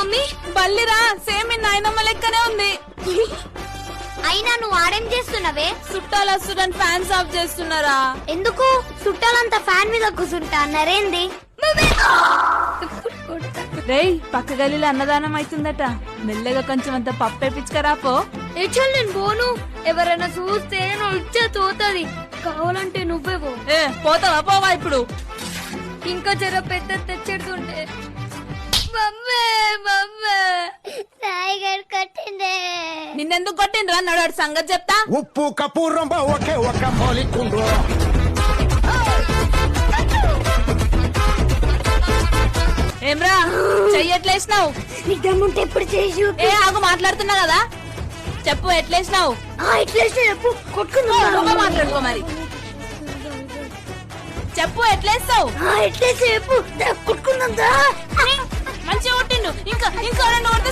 Mummy బల్లిరా same మీ నాయనమ్మ లెక్కనే ఉంది. అయినా నువ్వు ఆడేం చేస్తున్నావే? చుట్టాలు వస్తుందని ఫ్యాన్స్ ఆఫ్ చేస్తున్నారా? ఎందుకు? చుట్టాలంతా ఫ్యాన్ మీద కూర్చుంటా అన్నారేంది? రేయ్ పక్క గలీలో అన్నదానం అవుతుందట, మెల్లగా కొంచెం అంత పప్పే పిచ్చుకరాపో. ఎచ్చల్ నేను పోను, ఎవరైనా చూస్తే నువ్వు ఇచ్చే తోతది. కావాలంటే నువ్వే పో. ఏ పోతావా? పోవా ఇప్పుడు. ఇంకా జర పెద్ద తెచ్చేడుతుంటే. మమ్మే మమ్మే సాయిగారు కట్టిందే. నిన్నెందుకు కొట్టిండ్రా? నడు సంగతి చెప్తా. ఉప్పు కపూరం ఒకే ఒక పోలికుండు. ఏమ్రా చెయ్యట్లేసినావు? నీకు దమ్ముంటే ఎప్పుడు చేసి ఏ ఆగు, మాట్లాడుతున్నా కదా, చెప్పు ఎట్లేసినావు? చెప్పు. కొట్టుకుందా మాట్లాడుకో మరి, చెప్పు ఎట్లేస్తావు? చెప్పు. కొట్టుకుందా మంచిగా కొట్టిండు. ఇంకా ఇంకా రెండు కొడితే